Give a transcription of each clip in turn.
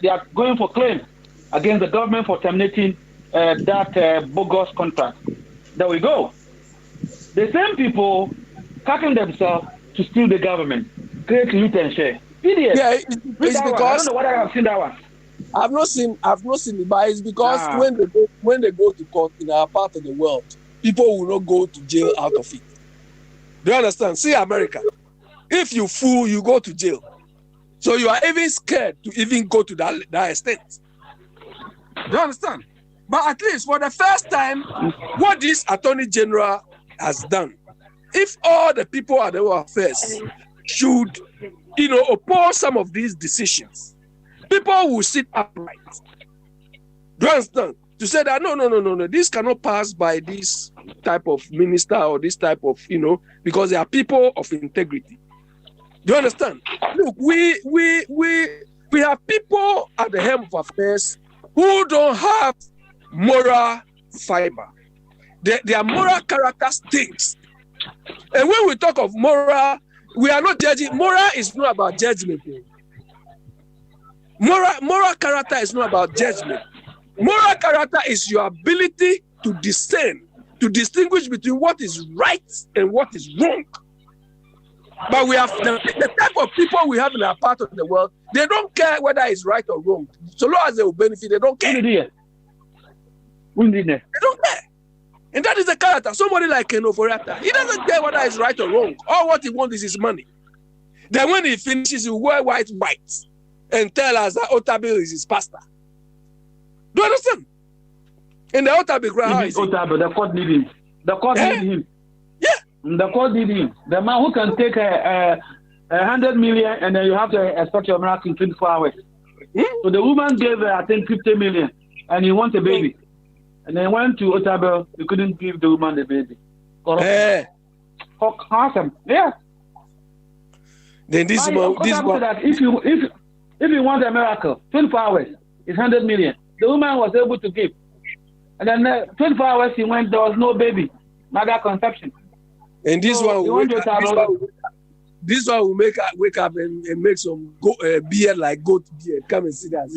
they are going for claim against the government for terminating that bogus contract. There we go. The same people cutting themselves to steal the government, create loot and share. Idiots. Yeah, it's because I don't know whether I've seen that one. I've not seen it, but it's because when they go to court in our part of the world, people will not go to jail out of it. Do you understand? See America. If you fool, you go to jail. So you are even scared to even go to that extent. Do you understand? But at least for the first time, what this Attorney General has done, if all the people at the affairs should, oppose some of these decisions, people will sit upright. Do you understand? To say that no, this cannot pass by this type of minister or this type of, because they are people of integrity. Do you understand? Look, we have people at the helm of affairs who don't have moral fiber. Their moral character stinks. And when we talk of moral, we are not judging. Moral is not about judgment. Moral character is not about judgment. Moral character is your ability to discern, to distinguish between what is right and what is wrong. But we have the type of people we have in our part of the world, they don't care whether it's right or wrong. So long as they will benefit, they don't care. They don't care. And that is the character. Somebody like Keno Forata, he doesn't care whether it's right or wrong. All what he wants is his money. Then when he finishes, he will wear white and tell us that Otabil is his pastor. Do you understand? And the Otabil crowd is Otabil, the court need him. The court need him. Yeah. The court need him. The man who can take 100 million and then you have to expect your miracle in 24 hours. So the woman gave, I think, 50 million and he wants a baby. And then went to Otabil, he couldn't give the woman the baby. Awesome. Yeah. Then this one. That if you want a miracle, 24 hours, it's 100 million. The woman was able to give. And then 24 hours he went, there was no baby, neither conception. And this one will wake up and make some beard like goat beard. Come and see that.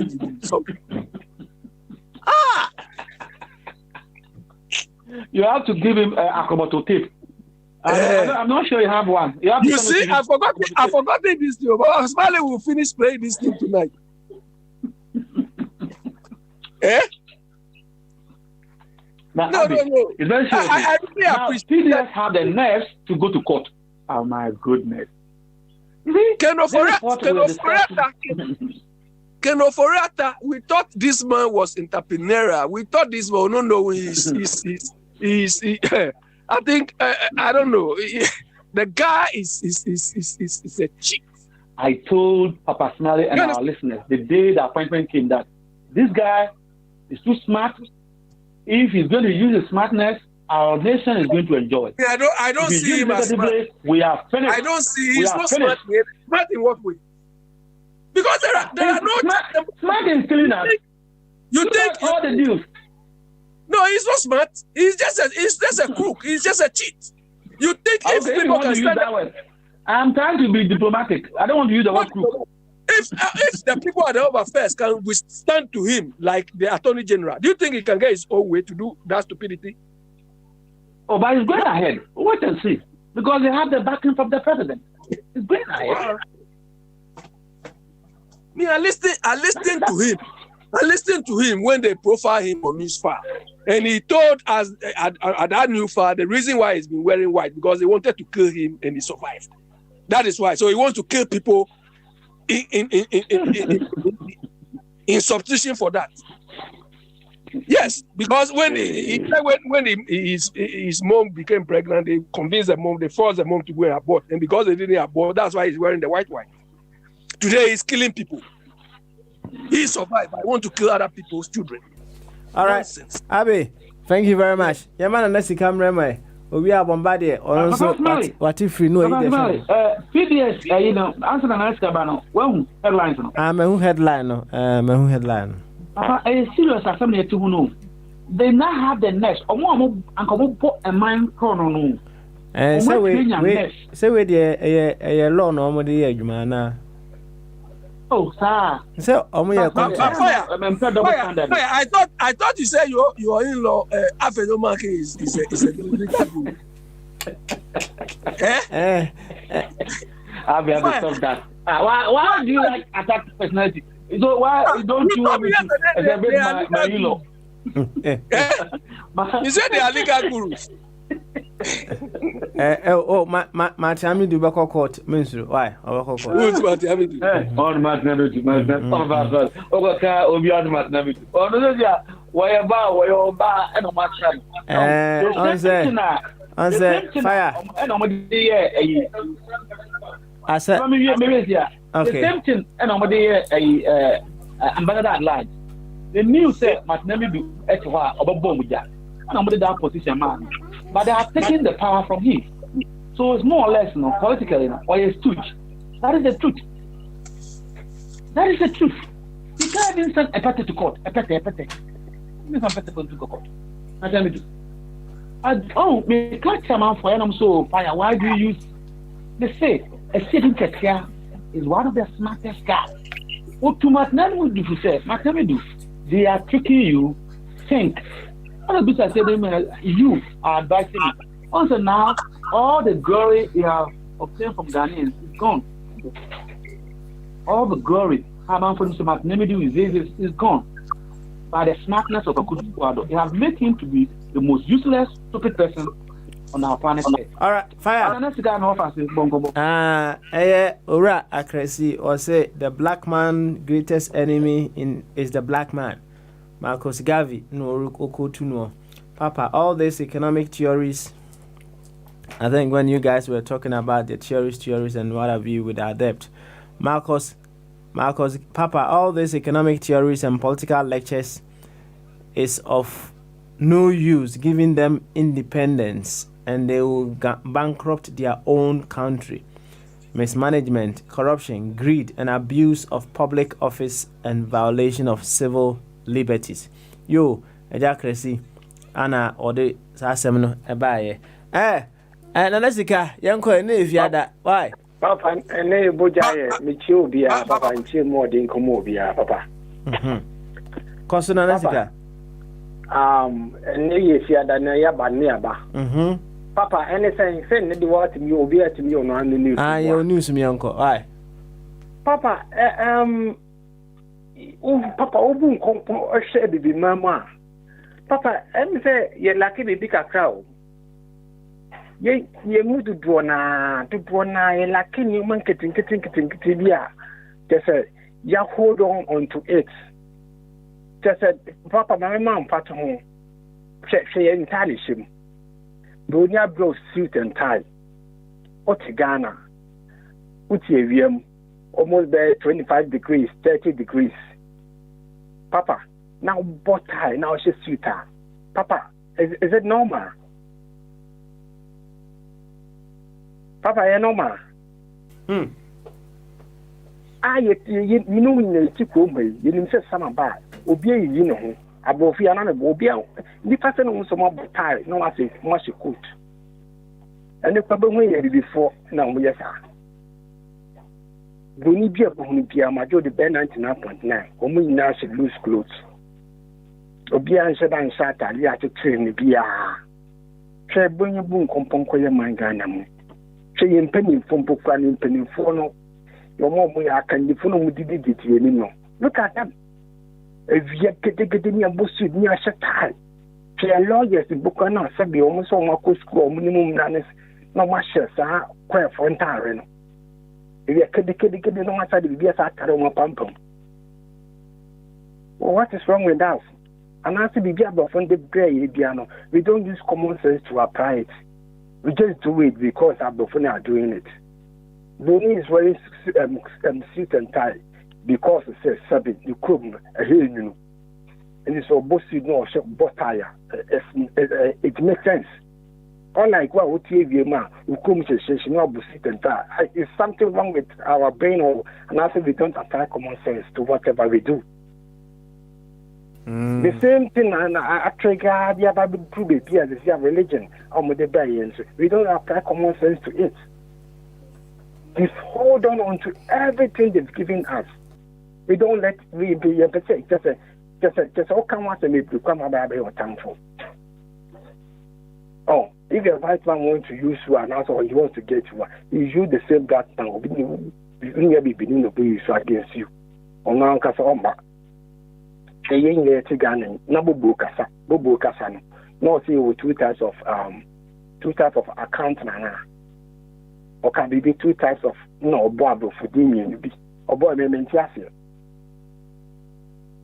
You have to give him a Akomoto tape. I'm not sure you have one. You see, I forgot this thing. But Smiley will finish playing this thing tonight. Now, no. It's very serious. I really appreciate that. Have the nerves to go to court. Oh my goodness. Keno Forata, we thought this man was entrepreneurial. We thought this man, he's I think, I don't know. The guy is a cheat. I told Papa Smiley and our listeners the day the appointment came that this guy is too smart. If he's going to use his smartness, our nation is going to enjoy it. Yeah, I don't see him as smart. We are finished. I don't see he's not smart. Smart in what way? Because there are no smart in stealing us. You think all the deals? No, he's not smart. He's just a crook. He's just a cheat. You think if people can stand that word? I'm trying to be diplomatic. I don't want to use the word crook. If the people at the Home Affairs can withstand to him like the Attorney General, do you think he can get his own way to do that stupidity? Oh, but he's going ahead. Wait and see. Because they have the backing from the president. He's going ahead. I listened to him. I listened to him when they profile him on Newsfile. And he told us at that Newsfile the reason why he's been wearing white, because they wanted to kill him and he survived. That is why. So he wants to kill people in substitution for that. Yes, because when his mom became pregnant, they convinced the mom, they forced the mom to go and abort. And because they didn't abort, that's why he's wearing the white. Today he's killing people. He survived. I want to kill other people's children. All right, Abby, thank you very much. Yeah, man, let's see camera. We are bombarded. Also, what if we know it? PBS, answer the next cabano. Well, headlines. I'm a headline. A serious assembly to know. They now have the next. Or more and put a mind chrono. And so we the law normally, Jumana. Oh, sir. So, fire. I thought you said your in-law Afenomaki is a legal guru. I'll be able to stop that. Why do you like attack personality? So why don't you want me to celebrate my in-law? You said they are legal gurus. My Tammy do back court, Minister. Why? Who's my Tammy? On Matnamity, oh, no, why about where you're bar and on my channel? Answer fire. And on the I said, maybe, the same thing, and on the ambassador at large. The news said, Matnami do Etwa or Bogyae, and on that position, man. But they have taken the power from him. So it's more or less, politically, or a stooge. That is the truth. That is the truth. You can't even send a petty to court. A petty. You can't put to court. I tell you. Me catch a man for I'm so fire. Why do you use? They say a city here is one of the smartest guys. What too much none would do to say, do. They are tricking you. Think. All the bits I said, you are advising me. Also now, all the glory you have obtained from Ghanaians is gone. All the glory Haban for is gone. By the smartness of Akutu Kwado, they have made him to be the most useless, stupid person on our planet. All right, fire. Ora Akresi or say the black man greatest enemy is the black man. Marcus Garvey, no Okotuno. Papa, all these economic theories, I think when you guys were talking about the theories and what have you with our debt, Marcus, Papa, all these economic theories and political lectures is of no use, giving them independence, and they will bankrupt their own country. Mismanagement, corruption, greed, and abuse of public office and violation of civil liberties. Yo, ejakresi ana ode sasem no ebaye. Nanasika yanko ene efiada. Why? Papa ene Bogyae michi obi a papa nchi mo de nkomo obi a papa. Koso nanasika. Ene efiada na ya ba ne aba. Papa ene say ne de what mi obi atimi ono anu news. Yo news mi yanko. Why? Papa Papa obu nkompo ohwe bibi mama. Papa em say ye laki bibi kakra o. Ye mudu duona ye laki ni man ketin bia. Just say ya hold on to it. Just say papa mama mpato ho. She entirely shim. Donya bro suit and tie. Oti Ghana. Uti ewiem. Almost there 25 degrees, 30 degrees. Papa, now butter, now she's sweeter. Papa, is it normal? Papa, is normal? You know, in the Chico, you didn't say some bad. Obey, you know, above your another Bobia. The person who some more butter, no, I say, much could. And the problem we had before, now we are. Boni bia major the ben 99.9 omo nyina should lose clothes obia nse dan sata ali ati train bia hwe bonye bu nkomponko ye mangana mu hwe ye mpani fompo kwa ni mpani fo no yo mo ya kan di fo no mu didi ni no look at them evia kete ni abosu ni ashatai hwe lawyers buka na sabi omo so mo ko school omo ni mu mnanes na ma hye sa kwa frontare no. If you kid no one side be a pam. What is wrong with us? And as we get from the gray piano, we don't use common sense to apply it. We just do it because our buffon are doing it. Boni is wearing suit and tie because it says sabin, you couldn't hear you. And it's all both you know, but tire. It makes sense. Unlike what TV man who comes to say and tie. Is something wrong with our brain, or and after we don't apply common sense to whatever we do. The same thing, and I trigger the Bible prove it here. This is religion, we don't apply common sense to it. Just hold on to everything they've given us. We don't let we be just all come once and we become a baby or thankful. Oh, if a white man wants to use one or he wants to get one, he use the same black man will be beginning to be against you. On now, Casomba. A young lady Ghana, Nabu Kasa, Bobo Kasano. No, see with two types of account nana. Or can be two types of bob for Dimian be or boy mementiasia.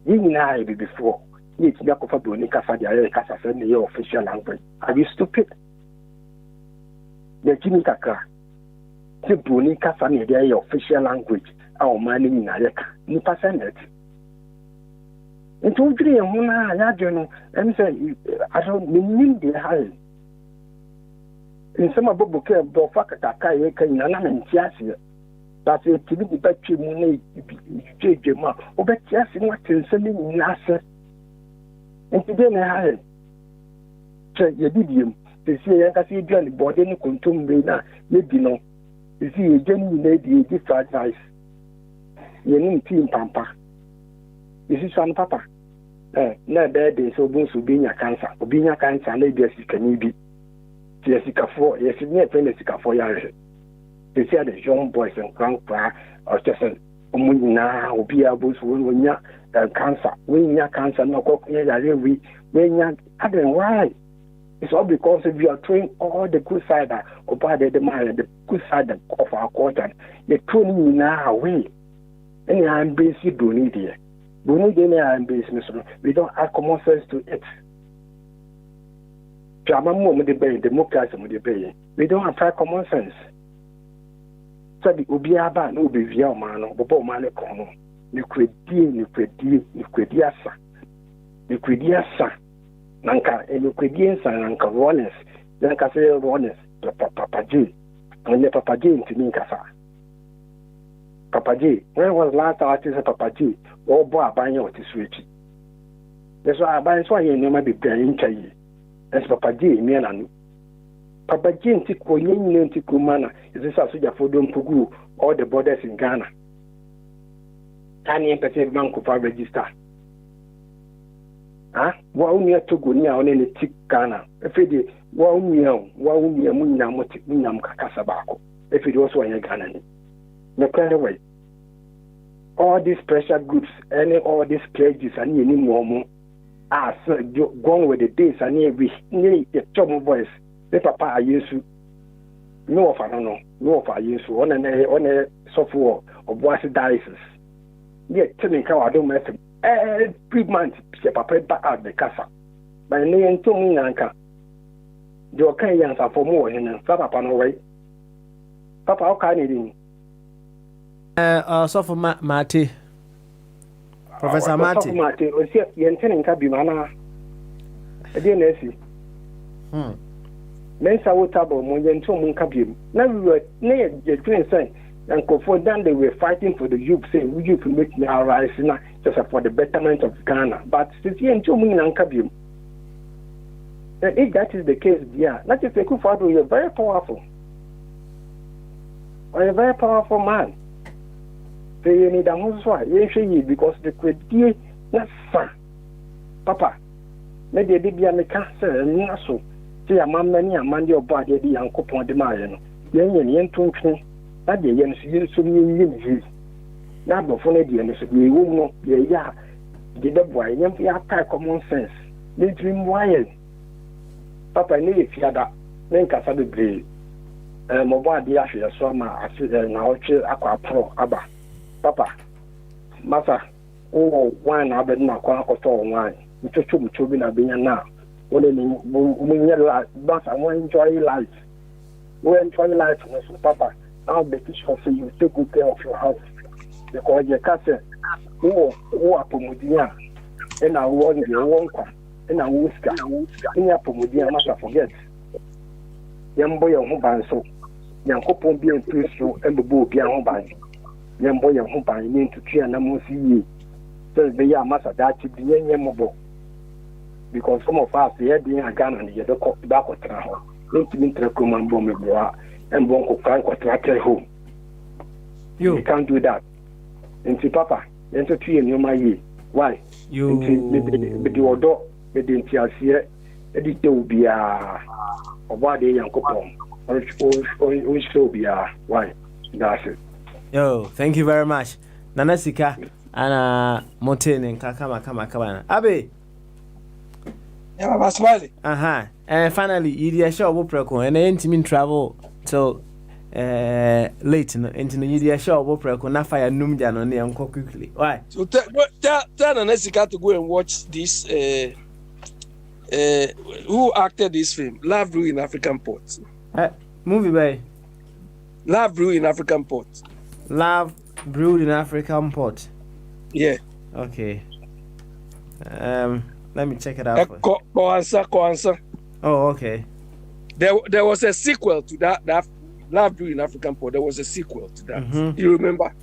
You know before. It's not for Bonica Fadia Casa in your official language. Are you stupid? The Jimmy Kaka. The Bonica Fanny, their official language. Our money in Ayaka. Nipa Senate. And to dream, I don't know, and say, I don't mean the high. In some of Bogyae, Bofaka, and Anna Tiasia. That's a TV battery money, J.J. or bet yes, in what is sending Nasa. And today, I had you did him. They say, I can see Johnny Borden, Contum Bena, you know. You see, a genuine lady, different advice. You need team pampa. You see, son, papa. No bad days, so both will be in your cancer, or being your cancer, maybe as you can be. Jessica 4, yes, you never find Jessica 4 years. They say the young boys and grandpa or just a now will be able to win your cancer. When your cancer, no cock, when you're having why? It's all because if you are throwing all the good side or bad the good side of our quarter, you're throwing now away. And I'm basically doing it. We don't have common sense to it. We don't have common sense. So the Obiaba no be via man, Bobo Malecono, Nucrediasa, Nanka, and Nucredians and Nanka Rollins, Nanka say Rollins, Papa J, and the Papa J to Ninkasa. Papa J, when was last artist of Papa J, or boy buying out his rich? That's why I buy so you never be paying Chay. As Papa J, me and Papa J, Tico, Yen Tico Mana, is this a soldier for Dom Pugu, all the borders in Ghana. Tiny Pacific Bank of our register. Ah, what near to go near on any tick Ghana. If it is, what we are Munam Casabaco. If it was one Ghana. No way. All these pressure groups, all these pledges, and any more are gone with the days and every a trouble voice. The papa are used to no of I don't know, no of I used to on a software of voice dices. Yet telling how I don't mess every month, papa back out the casa. By name to me, Nanka. Your Kenyans are for more than Papa no way. Papa, how can you? So for Marty, Professor Marty. Marty, was here, Yentin Cabimana. I didn't see. Mensa Wotabo, Monyan Tom Cabim. Now we were near the twin saying, and for them they were fighting for the youth, saying, would you make me arise just for the betterment of Ghana? But since you and Tom and Cabim, if that is the case, yeah, not just a good father, you're very powerful. Or a very powerful man. So you need a muswa, you because the credit not fun. Papa, maybe they be a cancer and naso. See a man, many a man your body, the uncle upon the Mayan. Yen Tunkin, that the yen so many now before the end, we won't know, yeah, the boy, young common sense. They dream wild. Papa, need if you had that, then Casabe Bray. Mobile the Asher, so my now aqua pro abba. Papa, Massa, wine, I've been not quite wine. We took to be a being now. When you like, but I want to enjoy life. We enjoy life, Papa. I'll be sure you take good care of your house. Because your castle, who are Pomudia, and I want your wonka, and I whisker, in your Pomudia, must forget. Young boy, who ban so. Young couple being peaceful and the boo be a home by. Young boy, who by name to try and almost see. So they are master that to be young mobile. Because some of us, they are being a gun and the other back of Traho. Don't mean to come and bomb and Bonko Frank or track home. You can't do that. And see, Papa, then to see in my year. Why? You with the order, with the NTLC, it will be a what they young couple, or show be a why. That's it. Yo, thank you very much. Nana Sika and Mountain and Kama. Abe. Yeah, I'm smiling. And finally, you show what preko and intimate travel till late into the show what preko na fire numjan on the uncle quickly. Why? So tell Nana Sika to go and watch this. Who acted this film? Love Brew in African Port. Movie by Love Brew in African Port. Love Brewed in African Port. Yeah. Okay. Let me check it out. Ko answer. Oh, okay. There was a sequel to that Love Brew in African Port. There was a sequel to that. Mm-hmm. You remember?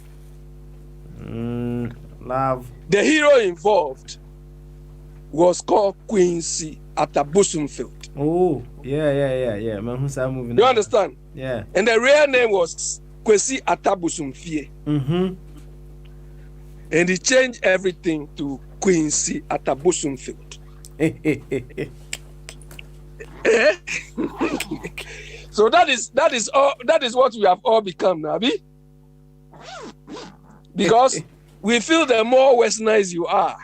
Love. The hero involved was called Quincy Atabusumfield. Oh, yeah. Man, who's that movie? You understand? Yeah. And the real name was Kwesi Atabusumfie. Mm-hmm. And he changed everything to Quincy Atabusumfield. So that is what we have all become, Nabi. Because we feel the more westernized you are,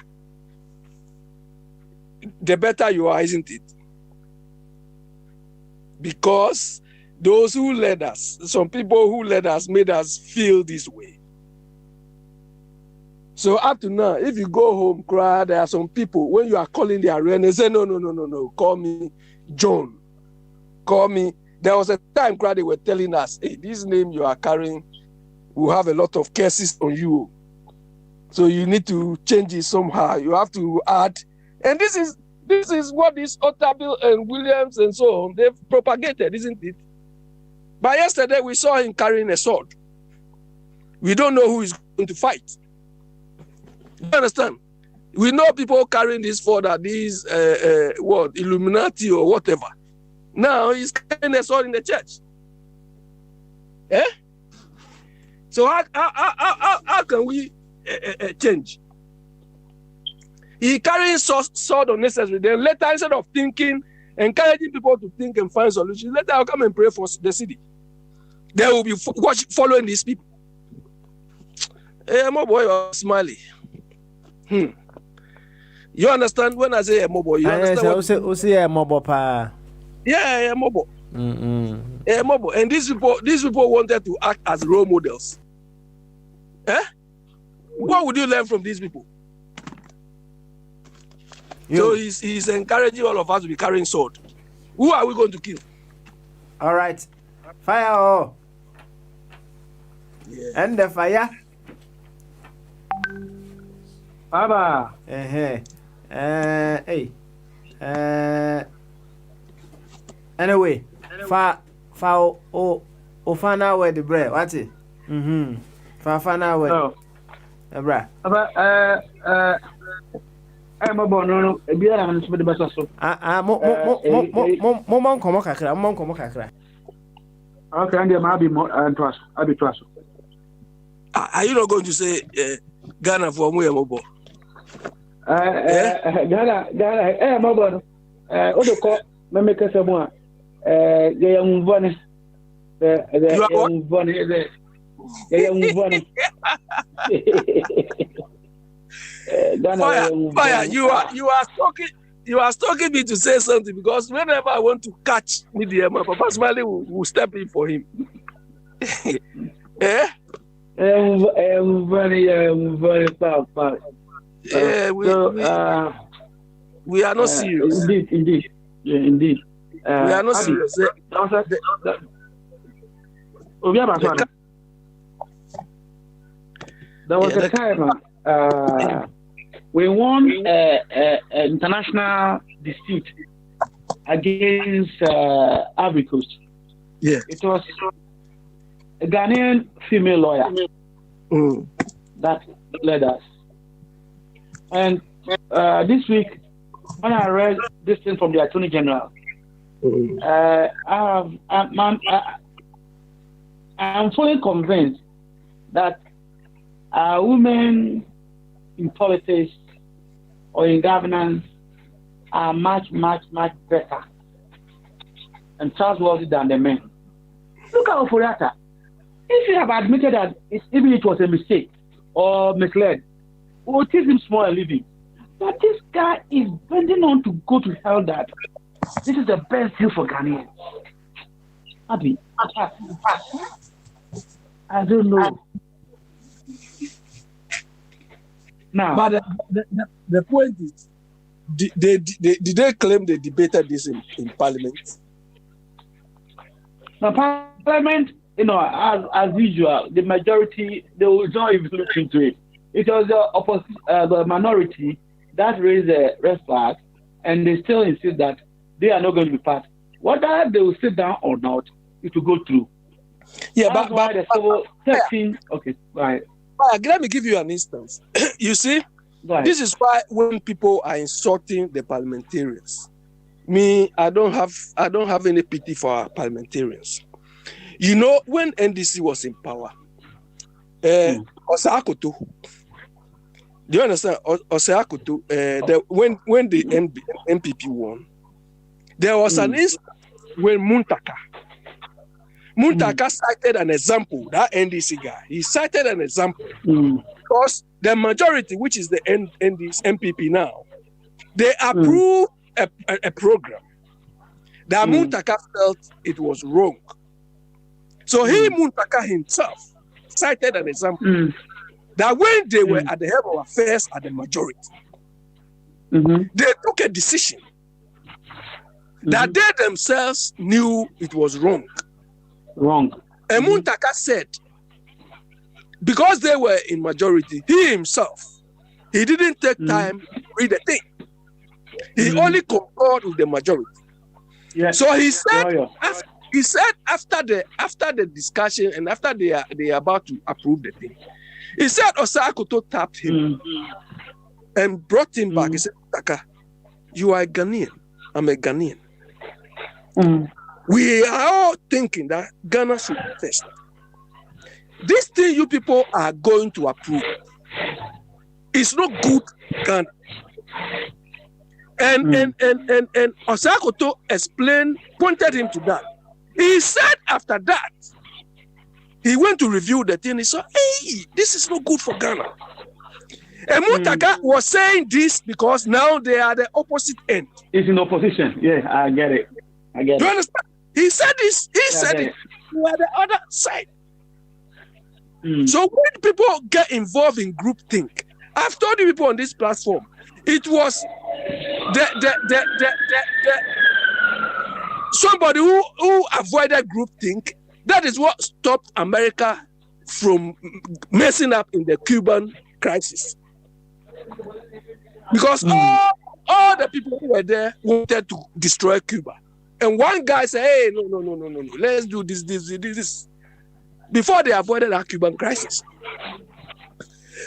the better you are, isn't it? Because those who led us, some people who led us made us feel this way. So up to now, if you go home, cry, there are some people, when you are calling their real name, they say, no, call me John. Call me. There was a time, cry, they were telling us, hey, this name you are carrying will have a lot of curses on you. So you need to change it somehow. You have to add. And this is what this Otabil and Williams and so on, they've propagated, isn't it? But yesterday we saw him carrying a sword. We don't know who is going to fight. You understand? We know people carrying this sword are these Illuminati or whatever. Now he's carrying a sword in the church. Eh? So how can we change? He carrying sword unnecessarily. Then later, instead of thinking, encouraging people to think and find solutions, later I'll come and pray for the city. They will be following these people. Hey, my boy, you're smiling. You understand when I say mobile? You understand? Say mobile pa. Yeah, mobile. Mobile. And these people wanted to act as role models. Eh? What would you learn from these people? So he's encouraging all of us to be carrying sword. Who are we going to kill? All right. Fire. Yeah. And the fire. Baba. Hey. Anyway, fana where the bread. What's it? Fana where. Oh. Bra. I'm a bono. Be a man for the best of. Momon kakra. Okay, and there might be more trust. I'll be trust. Are you not going to say Ghana for Muyamo? Ghana, Mobile. Other call, make us a more. They are moving. You are moving. They are moving. Fire! You are stalking me to say something because whenever I want to catch Medium, Papa Smiley will step in for him. Eh? I'm very far. Yeah, we are not serious. Indeed. Yeah, indeed. We are not serious. There was a time we won an international dispute against Ivory Coast. Yeah. It was a Ghanaian female lawyer that led us. And this week, when I read this thing from the Attorney General, I'm fully convinced that women in politics or in governance are much, much, much better and trustworthy than the men. Look at Oforiatta. If you have admitted that even it was a mistake or misled, we'll teach him small and leave him. But this guy is bending on to go to hell that this is the best deal for Ghanaians. I don't know. Now, but the point is, did they claim they debated this in Parliament? Now, Parliament, as usual, the majority, they will not even look into it. It was the minority that raised the red flag, and they still insist that they are not going to be part. Whether they will sit down or not, it will go through. Yeah, That's why the civil 13. Okay, right. Let me give you an instance. You see, this is why when people are insulting the parliamentarians, I don't have any pity for our parliamentarians. When NDC was in power, Osakoto, do you understand? Osakoto, when the MPP won, there was an instance when Muntaka cited an example, that NDC guy. He cited an example because the majority, which is the MPP now, they approved a program that Muntaka felt it was wrong. So Muntaka himself cited an example that when they were at the head of affairs at the majority, they took a decision that they themselves knew it was wrong. And Muntaka said, because they were in majority, he himself, he didn't take time to read the thing. He only concurred with the majority. Yes. So he said, after the discussion and after they are about to approve the thing, he said Osakoto tapped him and brought him back. He said, Muntaka, you are a Ghanaian. I'm a Ghanaian. We are all thinking that Ghana should be first. This thing you people are going to approve is not good, Ghana. And Osakoto pointed him to that. He said after that, he went to review the thing. He said, hey, this is not good for Ghana. And Muntaka was saying this because now they are the opposite end. It's in opposition. Yeah, I get it. Do you understand? He said this. He said it. We are the other side. So when people get involved in groupthink, I've told you people on this platform, it was somebody who avoided groupthink. That is what stopped America from messing up in the Cuban crisis. Because all the people who were there wanted to destroy Cuba. And one guy said, hey, no, let's do this. Before they avoided that Cuban crisis.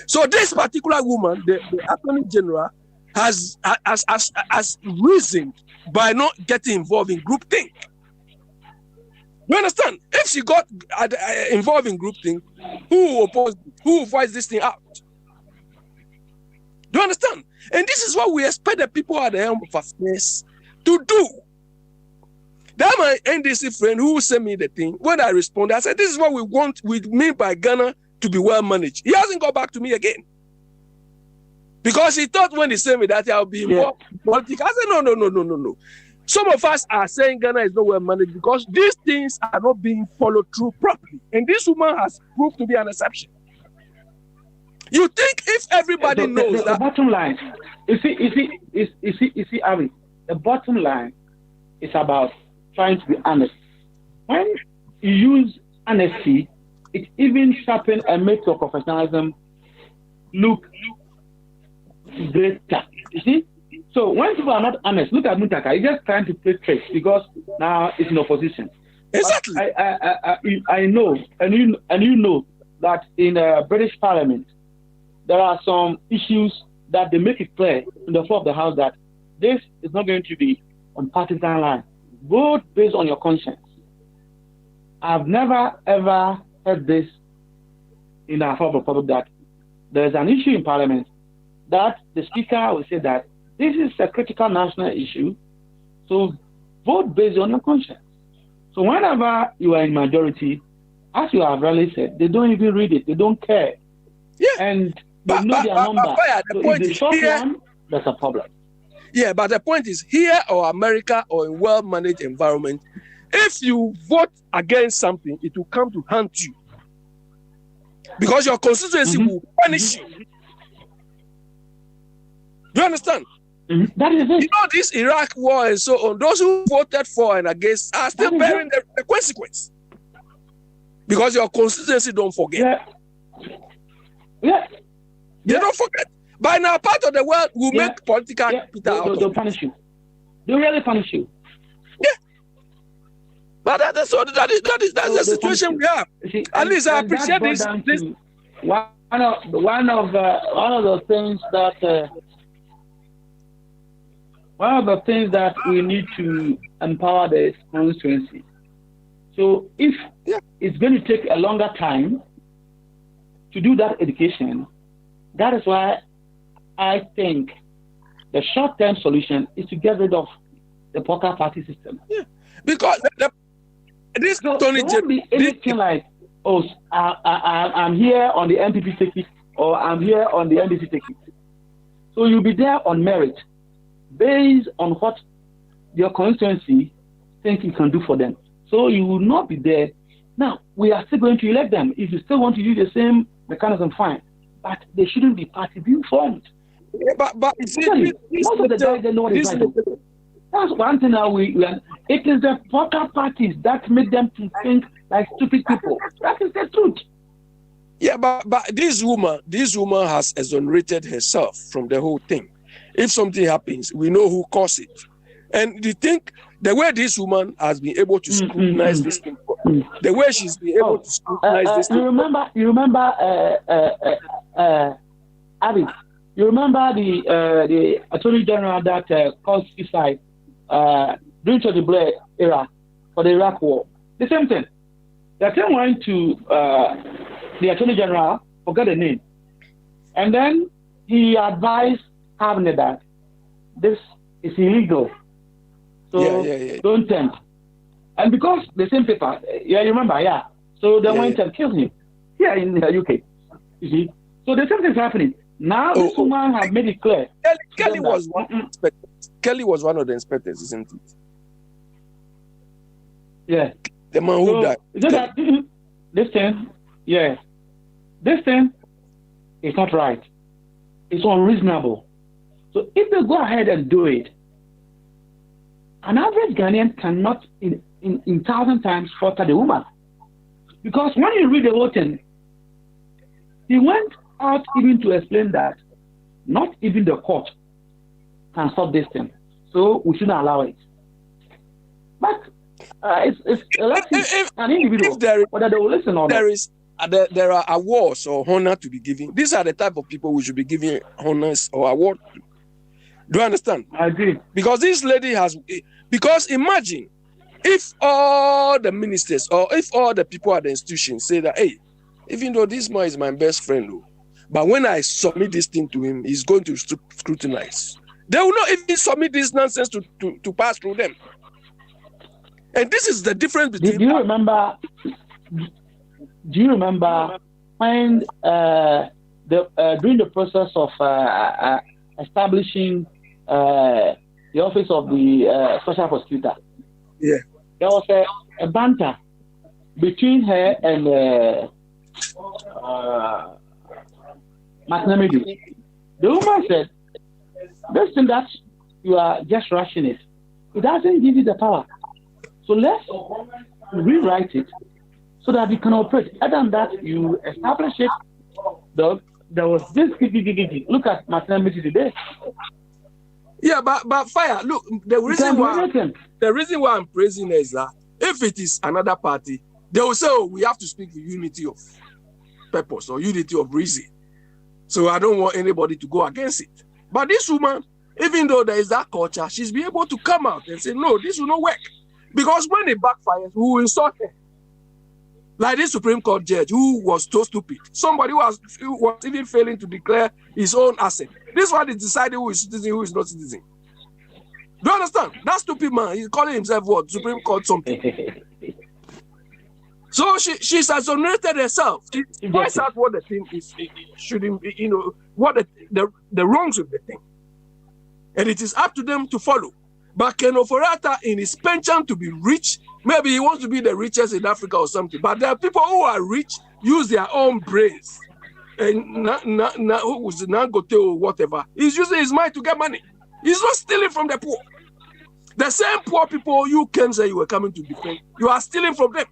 So this particular woman, the Attorney General, has reasoned by not getting involved in groupthink. You understand? If she got involved in groupthink, who will voice this thing out? Do you understand? And this is what we expect the people at the helm of affairs to do. That my NDC friend who sent me the thing, when I responded, I said, this is what we mean by Ghana to be well managed. He hasn't got back to me again. Because he thought when he sent me that I'll be involved in politics. I said, no. Some of us are saying Ghana is not well managed because these things are not being followed through properly. And this woman has proved to be an exception. You think if everybody knows that... The bottom line, you see, Ari, the bottom line is about trying to be honest. When you use honesty, it even sharpens and makes your professionalism look greater. You see? So when people are not honest, look at Muntaka. He's just trying to play tricks because now it's in opposition. Exactly. I know, and you know that in the British Parliament, there are some issues that they make it clear in the floor of the House that this is not going to be on partisan line. Vote based on your conscience. I've never ever heard this in the House of Public that there is an issue in Parliament that the speaker will say that this is a critical national issue, so vote based on your conscience. So whenever you are in majority, as you have really said, they don't even read it, they don't care. Yeah. And they know their number. So if they short one, that's a problem. Yeah, but the point is here or America or in well-managed environment, if you vote against something, it will come to haunt you. Because your constituency will punish you. Do you understand? That is it. You know, this Iraq war and so on, those who voted for and against are still bearing the consequence. Because your constituency don't forget. Yeah. They don't forget. By now, part of the world will make political capital out of it. They'll punish you. They'll really punish you. Yeah. But that's the situation we have. See, at least I appreciate this. One of the things that we need to empower the constituency. So if it's going to take a longer time to do that education, that is why I think the short-term solution is to get rid of the poker party system. Yeah. Because this so there won't be anything like, oh, I'm here on the MPP ticket or I'm here on the NDC ticket. So you'll be there on merit, based on what your constituency think you can do for them. So you will not be there. Now, we are still going to elect them. If you still want to use the same mechanism, fine. But they shouldn't be party being formed. Yeah, but most of the guys, they know what is right. That's one thing that it is the poker parties that make them to think like stupid people. That is the truth. Yeah, but this woman has exonerated herself from the whole thing. If something happens, we know who caused it. And you think the way this woman has been able to scrutinize this thing, the way she's been able to scrutinize this thing. You remember, Abby, you remember the Attorney General that caused suicide during the Blair era for the Iraq War? The same thing. The thing went to the Attorney General, forgot the name, and then he advised Cabinet that this is illegal. So don't tempt. And because the same paper, you remember, so they went and killed him here in the UK. You see? So the same thing is happening. Now this woman has made it clear. Kelly was one of the inspectors, isn't it? Yeah. The man who died. This thing is not right. It's unreasonable. So if they go ahead and do it, an average Ghanaian cannot in 1,000 times falter the woman. Because when you read the whole thing, he went out even to explain that not even the court can stop this thing. So we shouldn't allow it. But it's an individual, whether they will listen or not. There are awards or honor to be given. These are the type of people we should be giving honors or awards to. Do you understand? I agree. Because this lady because imagine if all the ministers or if all the people at the institution say that, hey, even though this man is my best friend, but when I submit this thing to him, he's going to scrutinize. They will not even submit this nonsense to pass through them. And this is the difference between... Do you remember when during the process of establishing the office of the special prosecutor, there was a banter between her and McNamee. The woman said, this thing that you are just rushing it doesn't give you the power. So let's rewrite it so that we can operate. Other than that, you establish it. There was this. Look at McNamee today. Yeah, but fire. Look, the reason why I'm praising her is that if it is another party, they will say, we have to speak with unity of purpose or unity of reason. So I don't want anybody to go against it. But this woman, even though there is that culture, she's been able to come out and say, no, this will not work. Because when it backfires, who will insult her? Like this Supreme Court judge who was so stupid. Somebody who was even failing to declare his own asset. This one is deciding who is citizen, who is not citizen. Do you understand? That stupid man, he's calling himself what? Supreme Court something. So she's exonerated herself. She points out what the thing is, shouldn't be, what the wrongs with the thing. And it is up to them to follow. But Ken Oforata, in his penchant to be rich, maybe he wants to be the richest in Africa or something. But there are people who are rich, use their own brains. And who's Nangote or whatever. He's using his mind to get money. He's not stealing from the poor. The same poor people you came say you were coming to defend, you are stealing from them.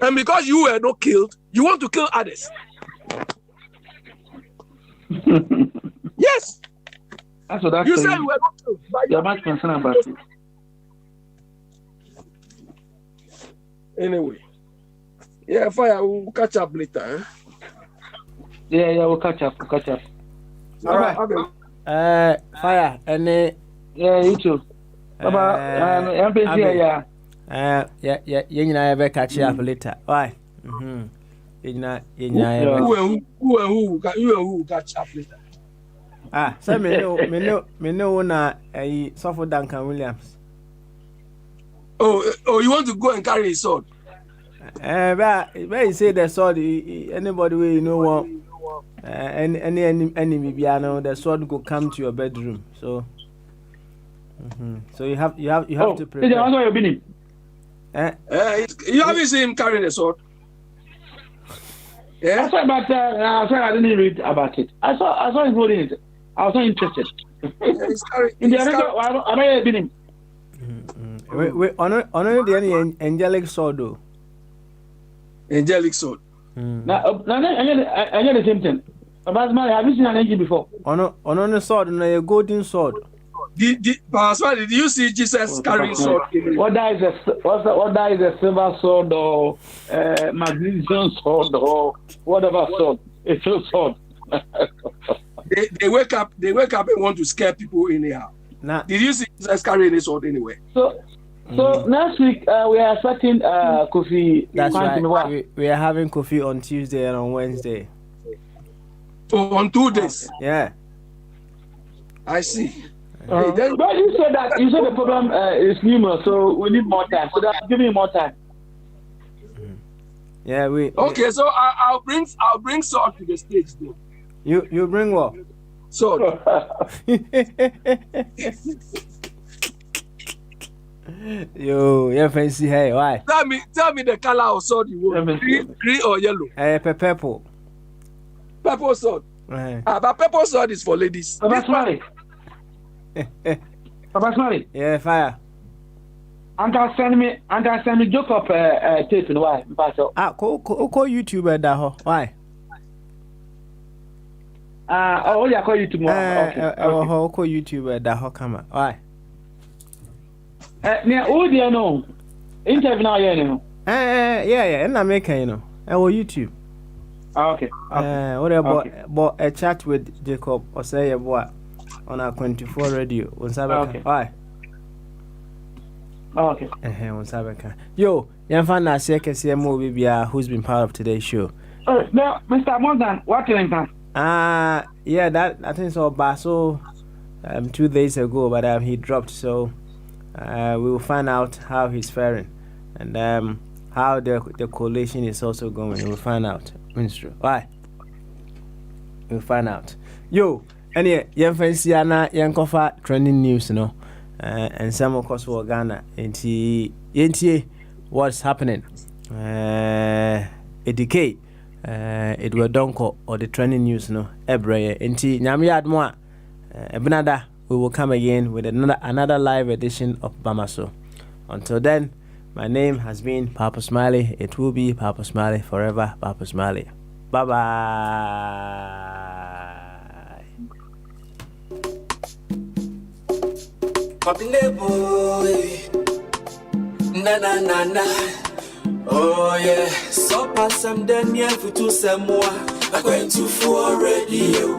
And because you were not killed, you want to kill others. Yes. That's what you said you were not killed. You're much concerned about it. Anyway. Yeah, Fire, we'll catch up later. Eh? Yeah, we'll catch up. All right. Okay. Fire, and yeah, you too. Bye-bye. Yeah. You know, catch you up later. Why? You know, who catch up later? So me know na Suffer Duncan Williams. Oh, you want to go and carry his sword? But you say the sword, anybody will you know what? Any enemy piano, the sword go come to your bedroom. So, so you have to prepare. You haven't seen him carrying a sword. Yeah. I saw I didn't read about it. I saw him holding it. I was not interested. In the other, I don't been him. We honor the angelic sword though. Angelic sword. Now, I get the same thing. About my, have you seen an angel before? On the sword, no, a golden sword. Did you see Jesus carrying sword? What is a silver sword or magnesium sword or whatever sword? It's a sword. they wake up and want to scare people anyhow. Nah. Did you see Jesus carrying a sword anyway? So next week we are starting Kofi. That's right. We are having Kofi on Tuesday and on Wednesday. Oh, on 2 days. Yeah. I see. But you said the problem is numerous, so we need more time. So give me more time. Yeah, Okay, so I'll bring sword to the stage though. You bring what? Sword. You fancy hey, why? Tell me the color of sword you want. Green or yellow? Purple. Purple sword. But purple sword is for ladies. Papa Smiley. Yeah, Fire. And send me joke up tape in why? Call YouTuber that why? I call YouTube. Okay. Call YouTuber that camera. Why? Who do you know? Interview now, yeah, and I'm making YouTube. Okay. What about a chat with Jacob or say what on our 24 radio on Sabaka? Why? Okay. On Sabaka. Yo, Yanfana Seka baby who's been part of today's show. Now, Mr. Morgan, what do you think? Yeah, that I think so. Baso 2 days ago, but he dropped. So we will find out how he's faring and how the coalition is also going. We'll find out. Minister, why? We'll find out. Yo, any young fancy Yankofa trending news, and some of course for Ghana. And what's happening? A decay. It will donko or the trending news, every enti Nyamiad Moa. Benada, we will come again with another live edition of Bamaso. Until then, my name has been Papa Smiley. It will be Papa Smiley forever. Papa Smiley. Bye bye. Na na na na. Oh yeah. So pass some then yeah for 2 some more. I'm going to for radio.